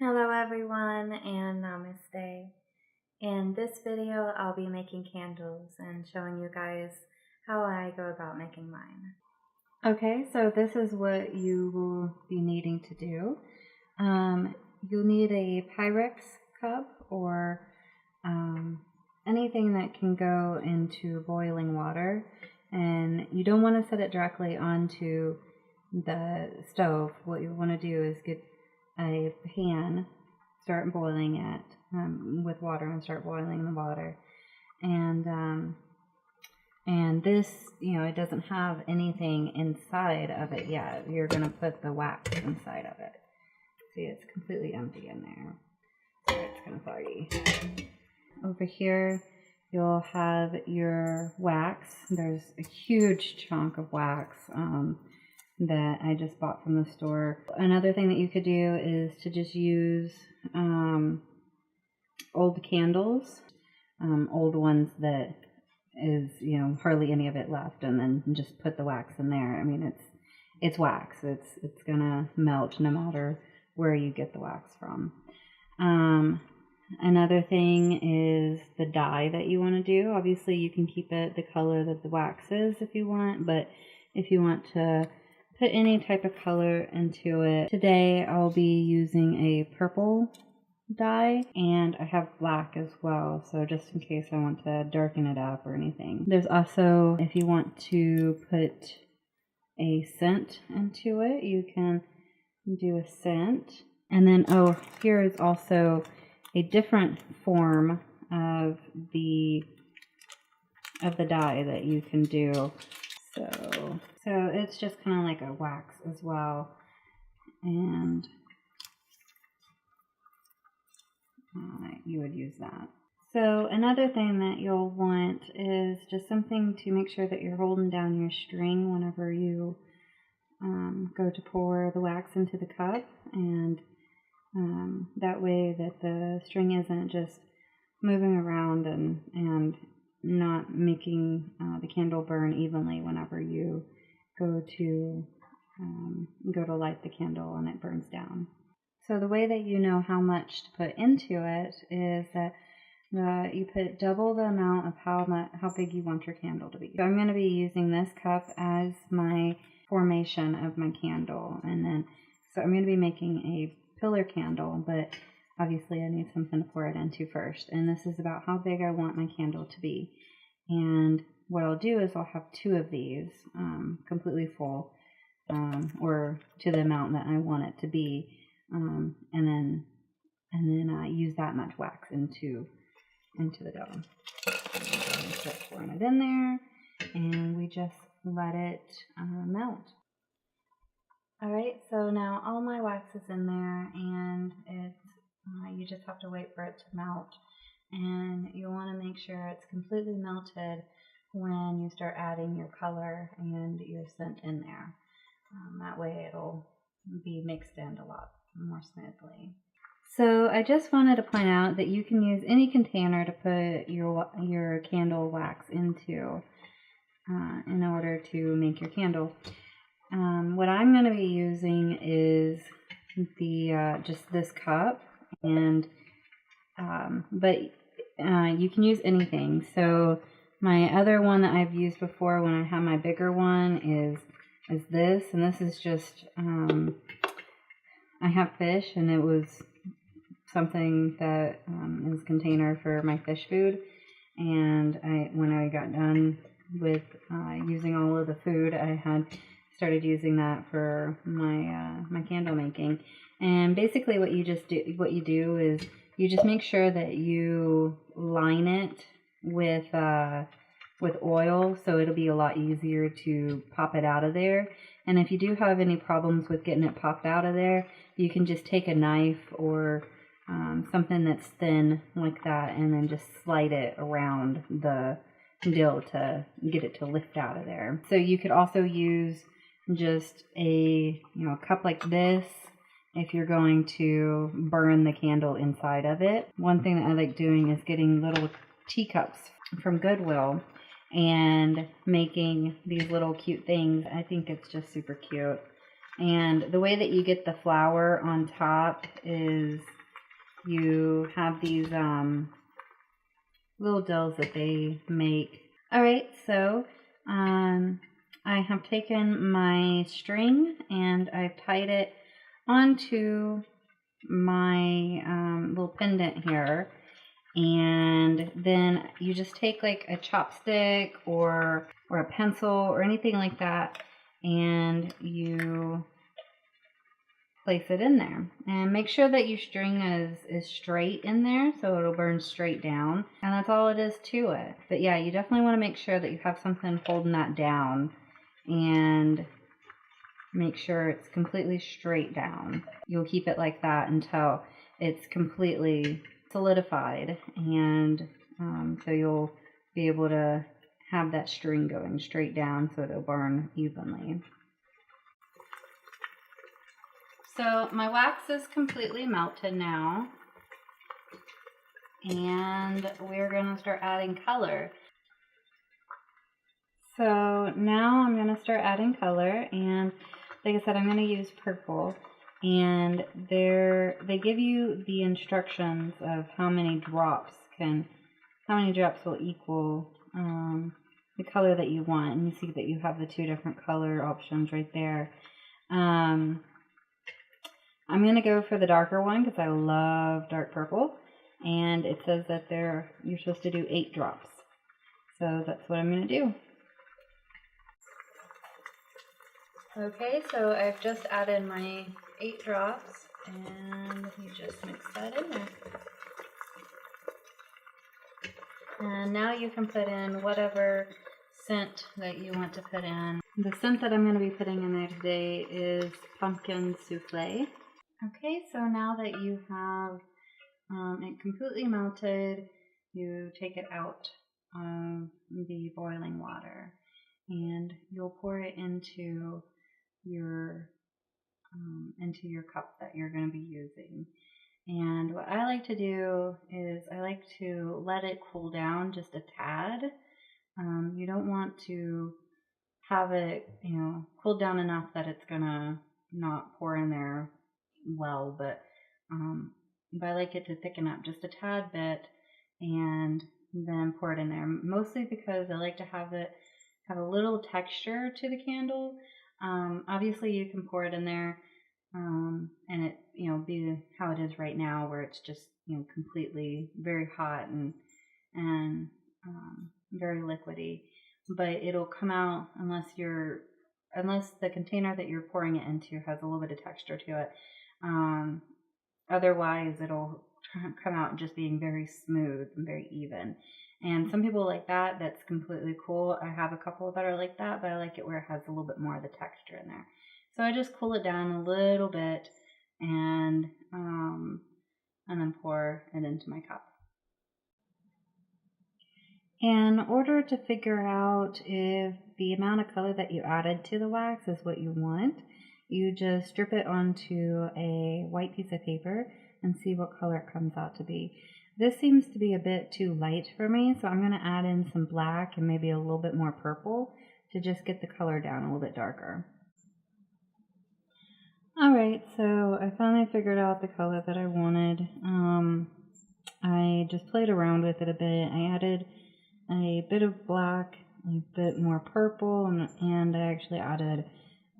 Hello everyone and namaste. In this video I'll be making candles and showing you guys how I go about making mine. Okay, so this is what you will be needing to do. You'll need a Pyrex cup or anything that can go into boiling water, and you don't want to set it directly onto the stove. What you want to do is get a pan, start boiling it with water, and start boiling the water. And this, it doesn't have anything inside of it yet. You're going to put the wax inside of it. See, it's completely empty in there. So it's kind of foggy. Over here, you'll have your wax. There's a huge chunk of wax that I just bought from the store. Another thing that you could do is to just use old candles, old ones that is, hardly any of it left, and then just put the wax in there. I mean, it's wax. It's gonna melt no matter where you get the wax from. Another thing is the dye that you want to do. Obviously, you can keep it the color that the wax is if you want, but if you want to put any type of color into it. Today I'll be using a purple dye, and I have black as well, so just in case I want to darken it up or anything. There's also, if you want to put a scent into it, you can do a scent. And then, here is also a different form of the dye that you can do. So it's just kind of like a wax as well, and you would use that. So another thing that you'll want is just something to make sure that you're holding down your string whenever you go to pour the wax into the cup, and that way that the string isn't just moving around and not making the candle burn evenly whenever you go to light the candle and it burns down. So the way that you know how much to put into it is that you put double the amount of how big you want your candle to be. So I'm going to be using this cup as my formation of my candle, and then so I'm going to be making a pillar candle, but obviously I need something to pour it into first, and this is about how big I want my candle to be. And what I'll do is I'll have two of these completely full, or to the amount that I want it to be, and then use that much wax into the dough. Start pouring it in there, and we just let it melt. Alright, so now all my wax is in there, and you just have to wait for it to melt. And you want to make sure it's completely melted when you start adding your color and your scent in there. That way it'll be mixed in a lot more smoothly. So I just wanted to point out that you can use any container to put your candle wax into in order to make your candle. What I'm going to be using is just this cup, and but you can use anything. So my other one that I've used before when I have my bigger one is this, and this is just I have fish, and it was something that is a container for my fish food, and when I got done with using all of the food, I had started using that for my candle making. And basically what you do is you just make sure that you line it with oil, so it'll be a lot easier to pop it out of there. And if you do have any problems with getting it popped out of there, you can just take a knife or something that's thin like that, and then just slide it around the dill to get it to lift out of there. So you could also use just a cup like this if you're going to burn the candle inside of it. One thing that I like doing is getting little teacups from Goodwill and making these little cute things. I think it's just super cute. And the way that you get the flower on top is you have these little dills that they make. Alright, so I have taken my string and I've tied it onto my little pendant here. And then you just take like a chopstick or a pencil or anything like that, and you place it in there. And make sure that your string is straight in there so it'll burn straight down. And that's all it is to it. But yeah, you definitely want to make sure that you have something holding that down, and make sure it's completely straight down. You'll keep it like that until it's completely solidified, and so you'll be able to have that string going straight down so it'll burn evenly. So my wax is completely melted now, and we're going to start adding color. So now I'm going to start adding color, and like I said, I'm going to use purple. And they give you the instructions of how many drops will equal the color that you want. And you see that you have the two different color options right there. I'm going to go for the darker one because I love dark purple. And it says that you're supposed to do 8 drops. So that's what I'm going to do. Okay, so I've just added my 8 drops, and you just mix that in there. And now you can put in whatever scent that you want to put in. The scent that I'm going to be putting in there today is pumpkin souffle. Okay, so now that you have it completely melted, you take it out of the boiling water, and you'll pour it into your cup that you're going to be using. And what I like to do is I like to let it cool down just a tad. You don't want to have it, cool down enough that it's gonna not pour in there well, but I like it to thicken up just a tad bit and then pour it in there. Mostly because I like to have a little texture to the candle. Obviously you can pour it in there and it be how it is right now, where it's just completely very hot and very liquidy, but it'll come out unless the container that you're pouring it into has a little bit of texture to it. Otherwise it'll come out just being very smooth and very even. And some people like that. That's completely cool. I have a couple that are like that, but I like it where it has a little bit more of the texture in there. So I just cool it down a little bit and then pour it into my cup. In order to figure out if the amount of color that you added to the wax is what you want, you just strip it onto a white piece of paper and see what color it comes out to be. This seems to be a bit too light for me, so I'm going to add in some black and maybe a little bit more purple to just get the color down a little bit darker. Alright, so I finally figured out the color that I wanted. I just played around with it a bit. I added a bit of black, a bit more purple, and I actually added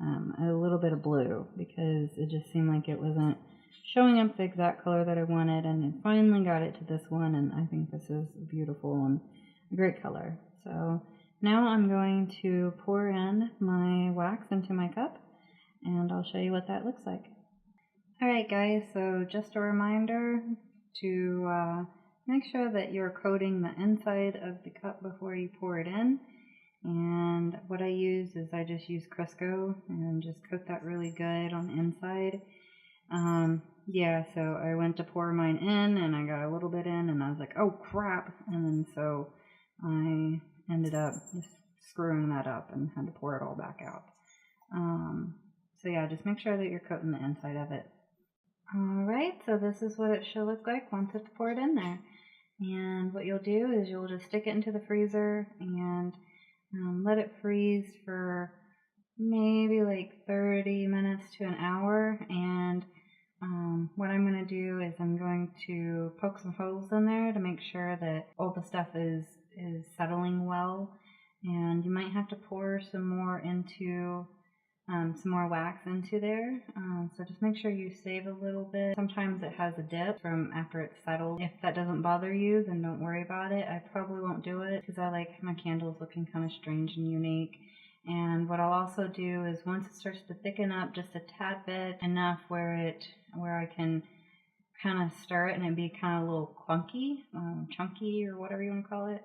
a little bit of blue because it just seemed like it wasn't showing up the exact color that I wanted, and I finally got it to this one, and I think this is beautiful and a great color. So now I'm going to pour in my wax into my cup, and I'll show you what that looks like. Alright guys, so just a reminder to make sure that you're coating the inside of the cup before you pour it in. And what I use is I just use Crisco and just coat that really good on the inside. Yeah, so I went to pour mine in and I got a little bit in and I was like, oh crap, and then so I ended up just screwing that up and had to pour it all back out. So yeah, just make sure that you're coating the inside of it. Alright, so this is what it should look like once it's poured in there. And what you'll do is you'll just stick it into the freezer and let it freeze for maybe like 30 minutes to an hour. And what I'm going to do is I'm going to poke some holes in there to make sure that all the stuff is settling well. And you might have to pour some more wax into there. So just make sure you save a little bit. Sometimes it has a dip from after it's settled. If that doesn't bother you, then don't worry about it. I probably won't do it because I like my candles looking kind of strange and unique. And what I'll also do is once it starts to thicken up just a tad bit, enough where I can kind of stir it and it be kind of a little clunky, chunky, or whatever you want to call it.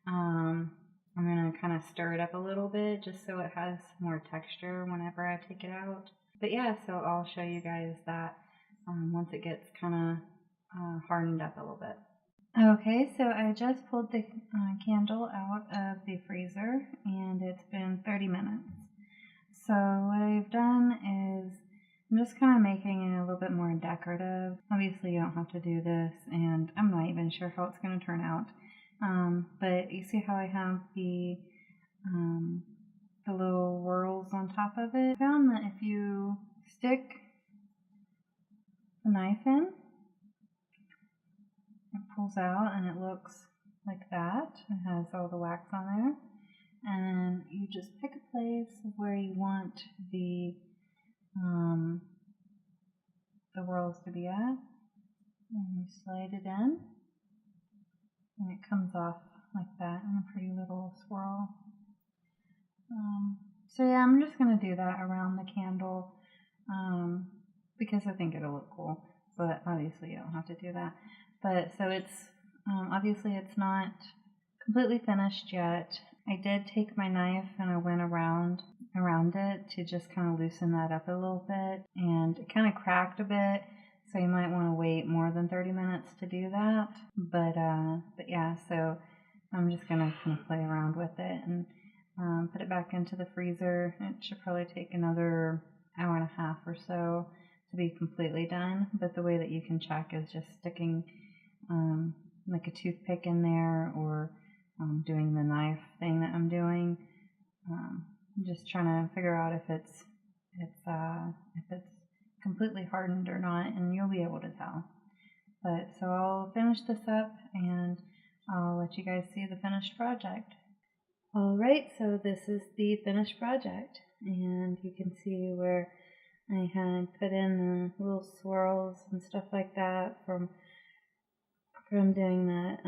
I'm going to kind of stir it up a little bit just so it has more texture whenever I take it out. But yeah, so I'll show you guys that once it gets kind of hardened up a little bit. Okay, so I just pulled the candle out of the freezer and it's been 30 minutes. So what I've done is I'm just kind of making it a little bit more decorative. Obviously you don't have to do this, and I'm not even sure how it's going to turn out. But you see how I have the little whorls on top of it? I found that if you stick the knife in, it pulls out and it looks like that. It has all the wax on there. And you just pick a place where you want the whorls to be at, and you slide it in, and it comes off like that in a pretty little swirl. So yeah, I'm just going to do that around the candle because I think it'll look cool, but obviously you don't have to do that. But so it's obviously it's not completely finished yet. I did take my knife and I went around it to just kind of loosen that up a little bit, and it kind of cracked a bit, so you might want to wait more than 30 minutes to do that. But yeah, so I'm just gonna kind of play around with it and put it back into the freezer. It should probably take another hour and a half or so to be completely done. But the way that you can check is just sticking like a toothpick in there, or doing the knife thing that I'm doing. I'm just trying to figure out if it's completely hardened or not, and you'll be able to tell. But so I'll finish this up and I'll let you guys see the finished project. Alright, so this is the finished project, and you can see where I had put in the little swirls and stuff like that from doing that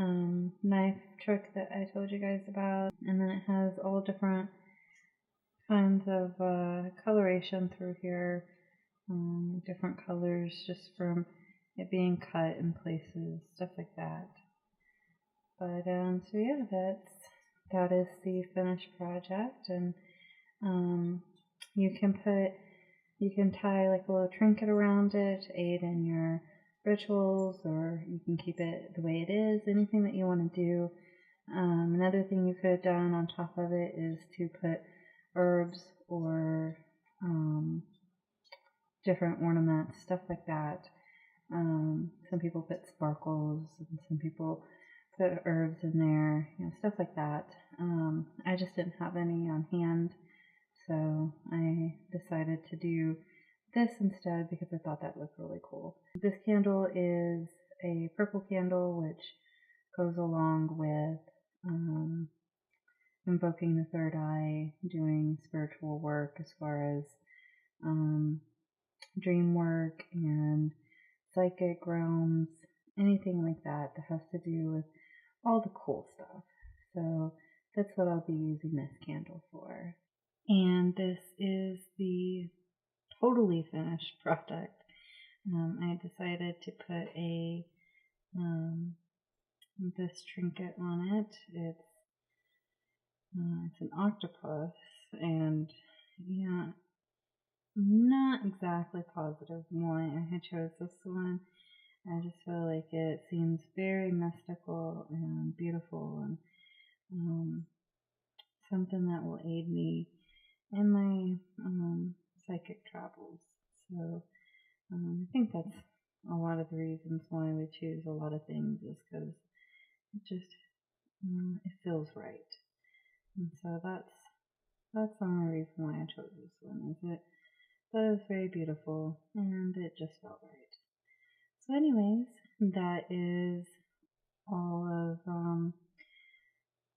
knife trick that I told you guys about. And then it has all different kinds of coloration through here, different colors just from it being cut in places, stuff like that. But so yeah, that is the finished project, and you can tie like a little trinket around it to aid in your rituals, or you can keep it the way it is, anything that you want to do. Another thing you could have done on top of it is to put herbs or different ornaments, stuff like that. Some people put sparkles, and some people put herbs in there, stuff like that. I just didn't have any on hand, so I decided to do this instead because I thought that looked really cool. This candle is a purple candle, which goes along with invoking the third eye, doing spiritual work as far as dream work and psychic realms, anything like that has to do with all the cool stuff. So that's what I'll be using this candle for. And this is the totally finished product. I decided to put this trinket on it. It's an octopus, and yeah, I'm not exactly positive why I chose this one. I just feel like it seems very mystical and beautiful, and something that will aid me in my psychic travels. So I think that's a lot of the reasons why we choose a lot of things, is because it just it feels right. And so That's the only reason why I chose this one, is it was very beautiful and it just felt right. So anyways, that is all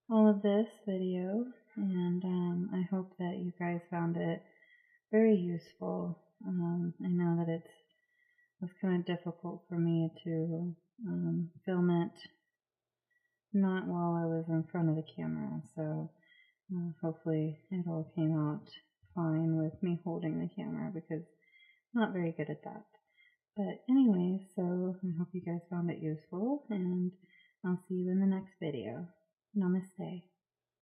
of this video, and I hope that you guys found it very useful. I know that it was kind of difficult for me to film it not while I was in front of the camera, so hopefully it all came out fine with me holding the camera, because I'm not very good at that. But anyway, so I hope you guys found it useful, and I'll see you in the next video. Namaste.